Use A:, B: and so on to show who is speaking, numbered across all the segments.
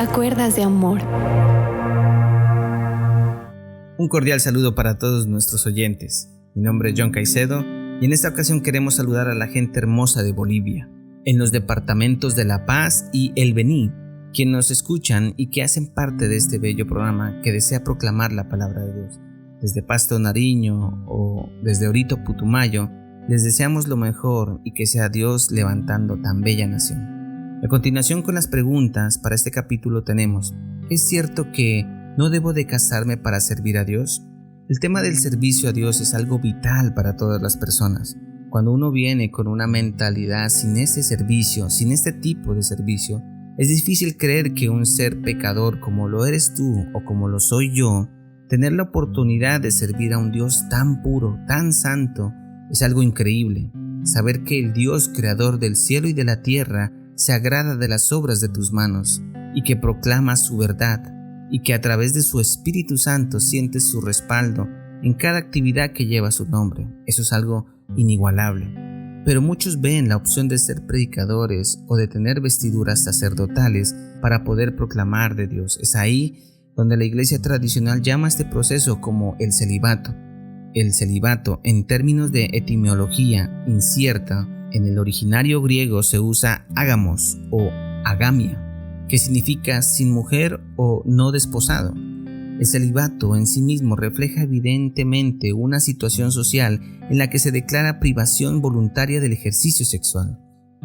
A: a Cuerdas de Amor.
B: Un cordial saludo para todos nuestros oyentes. Mi nombre es John Caicedo y en esta ocasión queremos saludar a la gente hermosa de Bolivia, en los departamentos de La Paz y El Bení, quienes nos escuchan y que hacen parte de este bello programa que desea proclamar la palabra de Dios. Desde Pasto Nariño o desde Orito Putumayo, les deseamos lo mejor y que sea Dios levantando tan bella nación. A continuación con las preguntas para este capítulo tenemos: ¿es cierto que no debo de casarme para servir a Dios? El tema del servicio a Dios es algo vital para todas las personas. Cuando uno viene con una mentalidad sin ese servicio, sin este tipo de servicio, es difícil creer que un ser pecador como lo eres tú o como lo soy yo, tener la oportunidad de servir a un Dios tan puro, tan santo, es algo increíble. Saber que el Dios creador del cielo y de la tierra se agrada de las obras de tus manos y que proclama su verdad y que a través de su Espíritu Santo sientes su respaldo en cada actividad que lleva su nombre. Eso es algo inigualable. Pero muchos ven la opción de ser predicadores o de tener vestiduras sacerdotales para poder proclamar de Dios. Es ahí donde la iglesia tradicional llama a este proceso como el celibato. El celibato, en términos de etimología incierta, en el originario griego se usa ágamos o agamia, que significa sin mujer o no desposado. El celibato en sí mismo refleja evidentemente una situación social en la que se declara privación voluntaria del ejercicio sexual.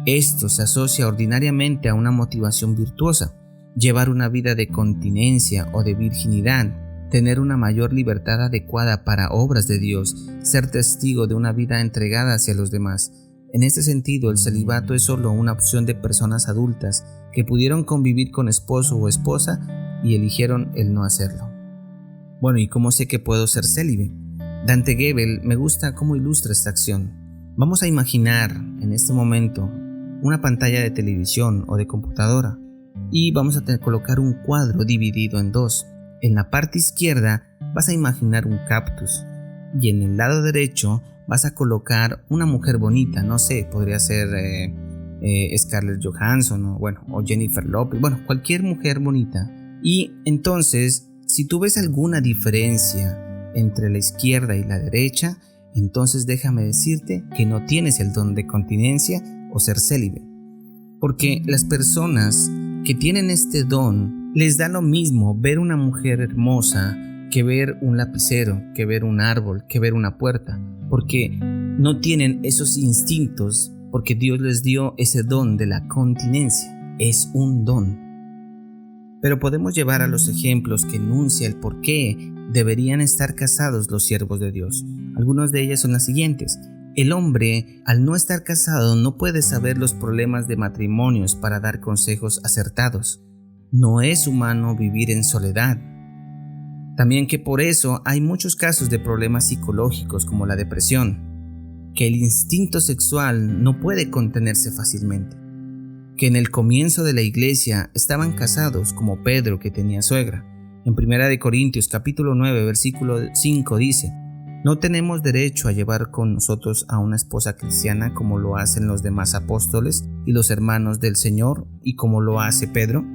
B: Esto se asocia ordinariamente a una motivación virtuosa: llevar una vida de continencia o de virginidad, tener una mayor libertad adecuada para obras de Dios, ser testigo de una vida entregada hacia los demás. En este sentido, el celibato es solo una opción de personas adultas que pudieron convivir con esposo o esposa y eligieron el no hacerlo. Bueno, ¿y cómo sé que puedo ser célibe? Dante Gebel me gusta cómo ilustra esta acción. Vamos a imaginar en este momento una pantalla de televisión o de computadora y vamos a colocar un cuadro dividido en dos. En la parte izquierda vas a imaginar un cactus y en el lado derecho vas a colocar una mujer bonita, no sé, podría ser Scarlett Johansson o Jennifer Lopez, cualquier mujer bonita. Y entonces, si tú ves alguna diferencia entre la izquierda y la derecha, entonces déjame decirte que no tienes el don de continencia o ser célibe. Porque las personas que tienen este don, les da lo mismo ver una mujer hermosa que ver un lapicero, que ver un árbol, que ver una puerta, porque no tienen esos instintos, porque Dios les dio ese don de la continencia. Es un don. Pero podemos llevar a los ejemplos que enuncia el por qué deberían estar casados los siervos de Dios. Algunas de ellas son las siguientes. El hombre, al no estar casado, no puede saber los problemas de matrimonios para dar consejos acertados. No es humano vivir en soledad. También que por eso hay muchos casos de problemas psicológicos como la depresión, que el instinto sexual no puede contenerse fácilmente, que en el comienzo de la iglesia estaban casados como Pedro, que tenía suegra. En 1 Corintios capítulo 9 versículo 5 dice: ¿no tenemos derecho a llevar con nosotros a una esposa cristiana como lo hacen los demás apóstoles y los hermanos del Señor y como lo hace Pedro?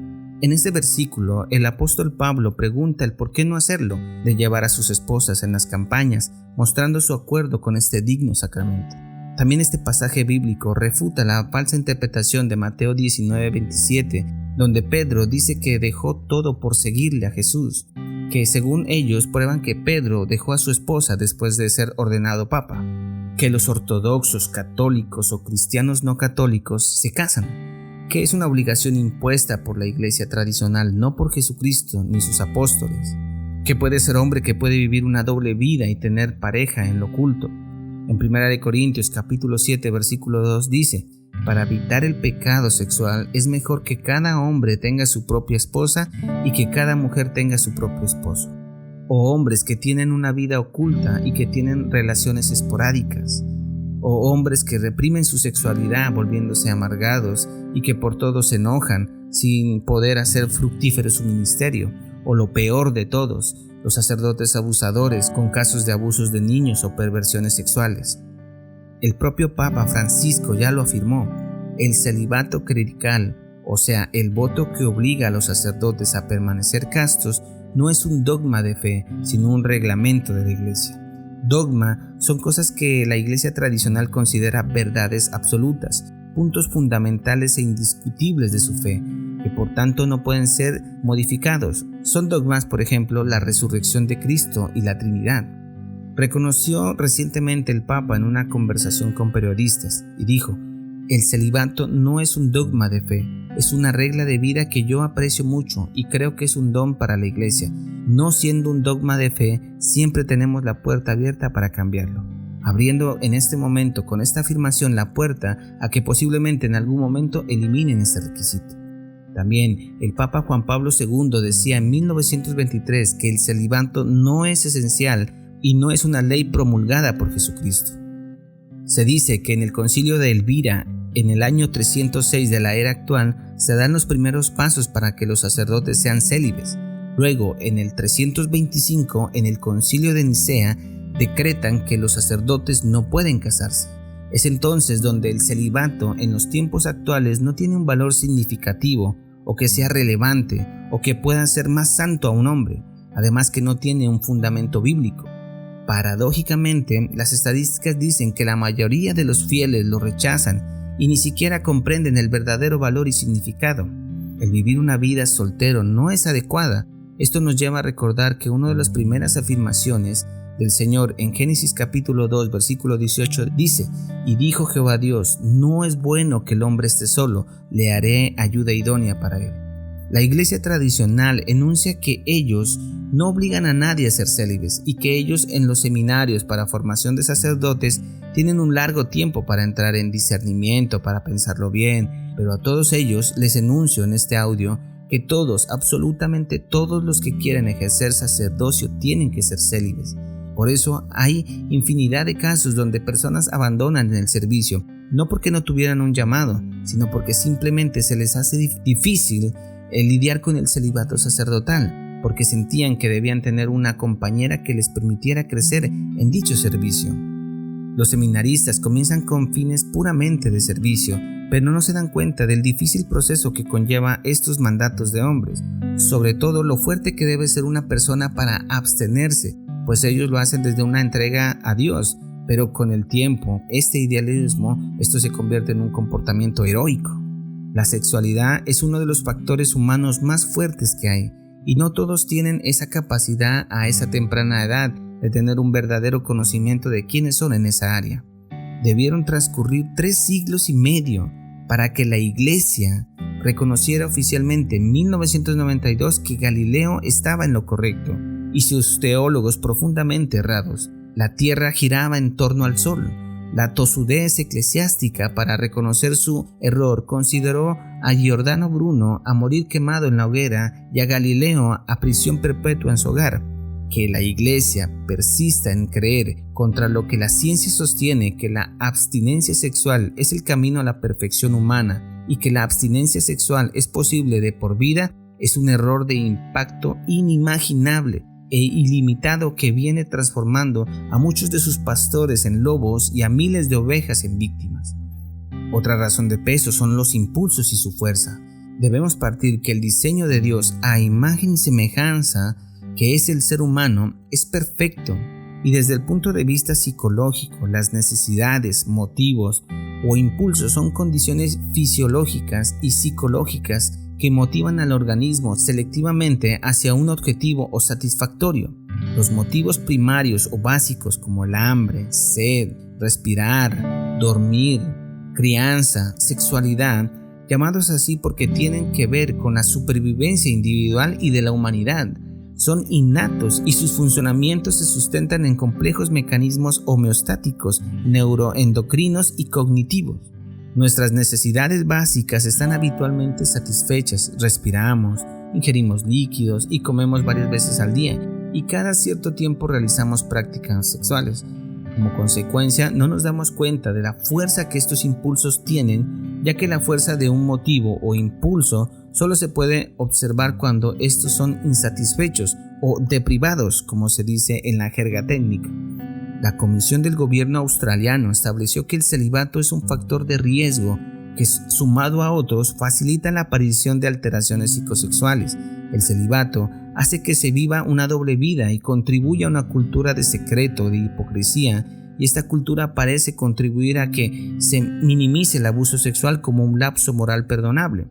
B: En este versículo, el apóstol Pablo pregunta el por qué no hacerlo, de llevar a sus esposas en las campañas, mostrando su acuerdo con este digno sacramento. También este pasaje bíblico refuta la falsa interpretación de Mateo 19:27, donde Pedro dice que dejó todo por seguirle a Jesús, que según ellos prueban que Pedro dejó a su esposa después de ser ordenado papa, que los ortodoxos, católicos o cristianos no católicos se casan, que es una obligación impuesta por la iglesia tradicional, no por Jesucristo ni sus apóstoles, que puede ser hombre que puede vivir una doble vida y tener pareja en lo oculto. En 1 Corintios capítulo 7 versículo 2 dice: para evitar el pecado sexual es mejor que cada hombre tenga su propia esposa y que cada mujer tenga su propio esposo. O hombres que tienen una vida oculta y que tienen relaciones esporádicas, o hombres que reprimen su sexualidad volviéndose amargados y que por todo se enojan sin poder hacer fructífero su ministerio, o lo peor de todos, los sacerdotes abusadores con casos de abusos de niños o perversiones sexuales. El propio Papa Francisco ya lo afirmó: el celibato clerical o sea, el voto que obliga a los sacerdotes a permanecer castos, no es un dogma de fe, sino un reglamento de la Iglesia. Dogma son cosas que la Iglesia tradicional considera verdades absolutas, puntos fundamentales e indiscutibles de su fe, que por tanto no pueden ser modificados. Son dogmas, por ejemplo, la resurrección de Cristo y la Trinidad. Reconoció recientemente el Papa en una conversación con periodistas y dijo: el celibato no es un dogma de fe, es una regla de vida que yo aprecio mucho y creo que es un don para la Iglesia. No siendo un dogma de fe, siempre tenemos la puerta abierta para cambiarlo, abriendo en este momento con esta afirmación la puerta a que posiblemente en algún momento eliminen este requisito. También el Papa Juan Pablo II decía en 1923 que el celibato no es esencial y no es una ley promulgada por Jesucristo. Se dice que en el concilio de Elvira, en el año 306 de la era actual, se dan los primeros pasos para que los sacerdotes sean célibes. Luego, en el 325, en el concilio de Nicea, decretan que los sacerdotes no pueden casarse. Es entonces donde el celibato en los tiempos actuales no tiene un valor significativo, o que sea relevante, o que pueda hacer más santo a un hombre, además que no tiene un fundamento bíblico. Paradójicamente, las estadísticas dicen que la mayoría de los fieles lo rechazan y ni siquiera comprenden el verdadero valor y significado. El vivir una vida soltero no es adecuada. Esto nos lleva a recordar que una de las primeras afirmaciones del Señor en Génesis capítulo 2 versículo 18 dice: y dijo Jehová Dios, no es bueno que el hombre esté solo, le haré ayuda idónea para él. La Iglesia tradicional enuncia que ellos no obligan a nadie a ser célibes y que ellos en los seminarios para formación de sacerdotes tienen un largo tiempo para entrar en discernimiento, para pensarlo bien, pero a todos ellos les enuncio en este audio que todos, absolutamente todos los que quieren ejercer sacerdocio tienen que ser célibes. Por eso hay infinidad de casos donde personas abandonan el servicio, no porque no tuvieran un llamado, sino porque simplemente se les hace difícil lidiar con el celibato sacerdotal, porque sentían que debían tener una compañera que les permitiera crecer en dicho servicio. Los seminaristas comienzan con fines puramente de servicio, pero no se dan cuenta del difícil proceso que conlleva estos mandatos de hombres, sobre todo lo fuerte que debe ser una persona para abstenerse, pues ellos lo hacen desde una entrega a Dios, pero con el tiempo, este idealismo, esto se convierte en un comportamiento heroico. La sexualidad es uno de los factores humanos más fuertes que hay, y no todos tienen esa capacidad a esa temprana edad de tener un verdadero conocimiento de quiénes son en esa área. Debieron transcurrir 3 siglos y medio para que la Iglesia reconociera oficialmente en 1992 que Galileo estaba en lo correcto y sus teólogos profundamente errados. La tierra giraba en torno al sol. La tosudez eclesiástica, para reconocer su error, consideró a Giordano Bruno a morir quemado en la hoguera y a Galileo a prisión perpetua en su hogar. Que la Iglesia persista en creer contra lo que la ciencia sostiene, que la abstinencia sexual es el camino a la perfección humana y que la abstinencia sexual es posible de por vida, es un error de impacto inimaginable e ilimitado que viene transformando a muchos de sus pastores en lobos y a miles de ovejas en víctimas. Otra razón de peso son los impulsos y su fuerza. Debemos partir que el diseño de Dios a imagen y semejanza, que es el ser humano, es perfecto, y desde el punto de vista psicológico, las necesidades, motivos o impulsos son condiciones fisiológicas y psicológicas que motivan al organismo selectivamente hacia un objetivo o satisfactorio. Los motivos primarios o básicos como el hambre, sed, respirar, dormir, crianza, sexualidad, llamados así porque tienen que ver con la supervivencia individual y de la humanidad, son innatos y sus funcionamientos se sustentan en complejos mecanismos homeostáticos, neuroendocrinos y cognitivos. Nuestras necesidades básicas están habitualmente satisfechas, respiramos, ingerimos líquidos y comemos varias veces al día, y cada cierto tiempo realizamos prácticas sexuales. Como consecuencia, no nos damos cuenta de la fuerza que estos impulsos tienen, ya que la fuerza de un motivo o impulso solo se puede observar cuando estos son insatisfechos o deprivados, como se dice en la jerga técnica. La Comisión del Gobierno australiano estableció que el celibato es un factor de riesgo que sumado a otros facilita la aparición de alteraciones psicosexuales. El celibato hace que se viva una doble vida y contribuye a una cultura de secreto, de hipocresía, y esta cultura parece contribuir a que se minimice el abuso sexual como un lapso moral perdonable.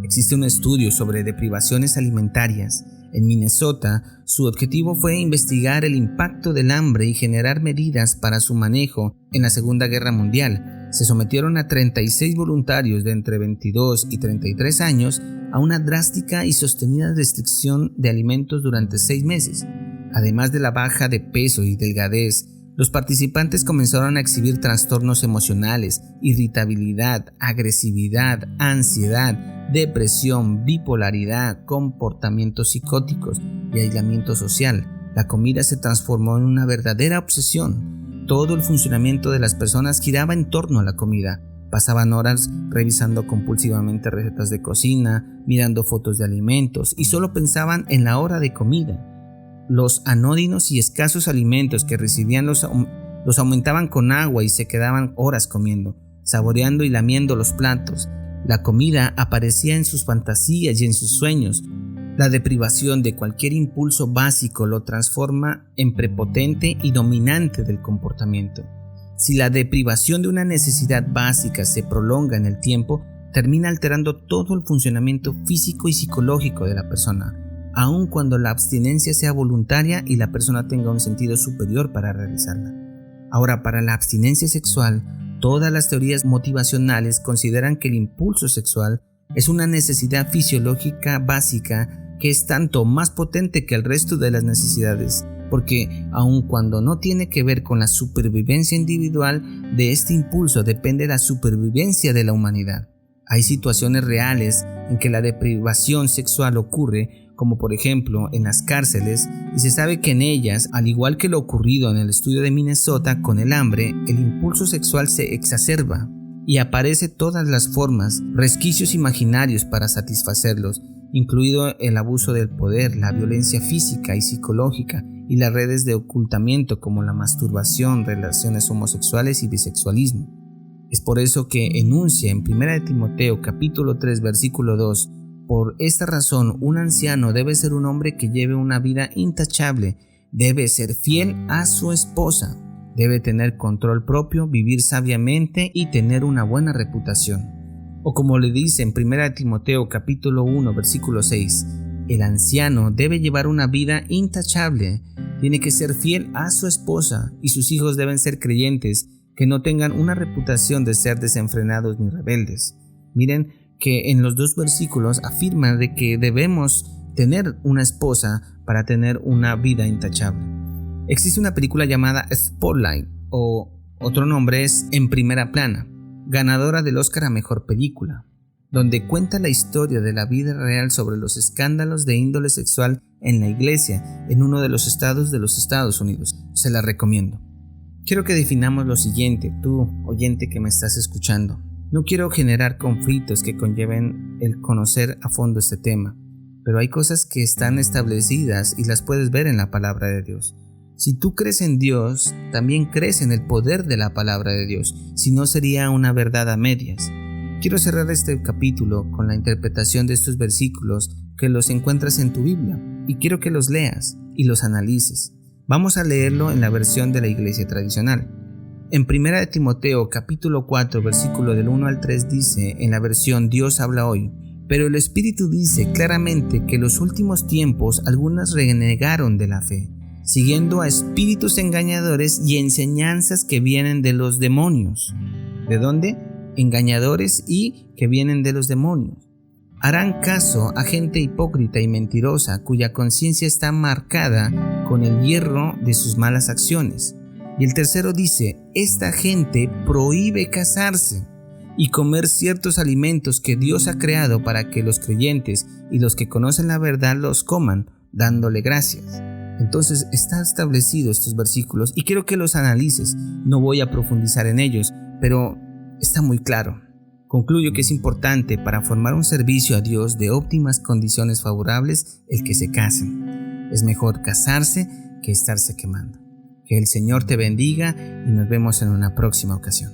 B: Existe un estudio sobre deprivaciones alimentarias. En Minnesota, su objetivo fue investigar el impacto del hambre y generar medidas para su manejo en la Segunda Guerra Mundial. Se sometieron a 36 voluntarios de entre 22 y 33 años a una drástica y sostenida restricción de alimentos durante 6 meses. Además de la baja de peso y delgadez, los participantes comenzaron a exhibir trastornos emocionales, irritabilidad, agresividad, ansiedad, depresión, bipolaridad, comportamientos psicóticos y aislamiento social. La comida se transformó en una verdadera obsesión. Todo el funcionamiento de las personas giraba en torno a la comida. Pasaban horas revisando compulsivamente recetas de cocina, mirando fotos de alimentos y solo pensaban en la hora de comida. Los anodinos y escasos alimentos que recibían los aumentaban con agua y se quedaban horas comiendo, saboreando y lamiendo los platos. La comida aparecía en sus fantasías y en sus sueños. La deprivación de cualquier impulso básico lo transforma en prepotente y dominante del comportamiento. Si la deprivación de una necesidad básica se prolonga en el tiempo, termina alterando todo el funcionamiento físico y psicológico de la persona, aun cuando la abstinencia sea voluntaria y la persona tenga un sentido superior para realizarla. Ahora, para la abstinencia sexual, todas las teorías motivacionales consideran que el impulso sexual es una necesidad fisiológica básica que es tanto más potente que el resto de las necesidades, porque aun cuando no tiene que ver con la supervivencia individual, de este impulso depende la supervivencia de la humanidad. Hay situaciones reales en que la deprivación sexual ocurre, como por ejemplo en las cárceles, y se sabe que en ellas, al igual que lo ocurrido en el estudio de Minnesota con el hambre, el impulso sexual se exacerba y aparece todas las formas, resquicios imaginarios para satisfacerlos, incluido el abuso del poder, la violencia física y psicológica y las redes de ocultamiento como la masturbación, relaciones homosexuales y bisexualismo. Es por eso que enuncia en 1 Timoteo capítulo 3 versículo 2: por esta razón, un anciano debe ser un hombre que lleve una vida intachable, debe ser fiel a su esposa, debe tener control propio, vivir sabiamente y tener una buena reputación. O como le dice en 1 Timoteo capítulo 1 versículo 6, el anciano debe llevar una vida intachable, tiene que ser fiel a su esposa y sus hijos deben ser creyentes, que no tengan una reputación de ser desenfrenados ni rebeldes. Miren que en los 2 versículos afirma de que debemos tener una esposa para tener una vida intachable. Existe una película llamada Spotlight, o otro nombre es En Primera Plana, ganadora del Oscar a Mejor Película, donde cuenta la historia de la vida real sobre los escándalos de índole sexual en la iglesia en uno de los estados de los Estados Unidos. Se la recomiendo. Quiero que definamos lo siguiente, tú, oyente que me estás escuchando. No quiero generar conflictos que conlleven el conocer a fondo este tema, pero hay cosas que están establecidas y las puedes ver en la palabra de Dios. Si tú crees en Dios, también crees en el poder de la palabra de Dios, si no sería una verdad a medias. Quiero cerrar este capítulo con la interpretación de estos versículos que los encuentras en tu Biblia y quiero que los leas y los analices. Vamos a leerlo en la versión de la iglesia tradicional. En 1 Timoteo capítulo 4 versículo del 1 al 3 dice en la versión Dios habla hoy: pero el Espíritu dice claramente que en los últimos tiempos algunas renegaron de la fe, siguiendo a espíritus engañadores y enseñanzas que vienen de los demonios. ¿De dónde? Engañadores y que vienen de los demonios. Harán caso a gente hipócrita y mentirosa cuya conciencia está marcada con el hierro de sus malas acciones. Y el tercero dice: esta gente prohíbe casarse y comer ciertos alimentos que Dios ha creado para que los creyentes y los que conocen la verdad los coman, dándole gracias. Entonces está establecido estos versículos y quiero que los analices. No voy a profundizar en ellos, pero está muy claro. Concluyo que es importante para formar un servicio a Dios de óptimas condiciones favorables el que se casen. Es mejor casarse que estarse quemando. Que el Señor te bendiga y nos vemos en una próxima ocasión.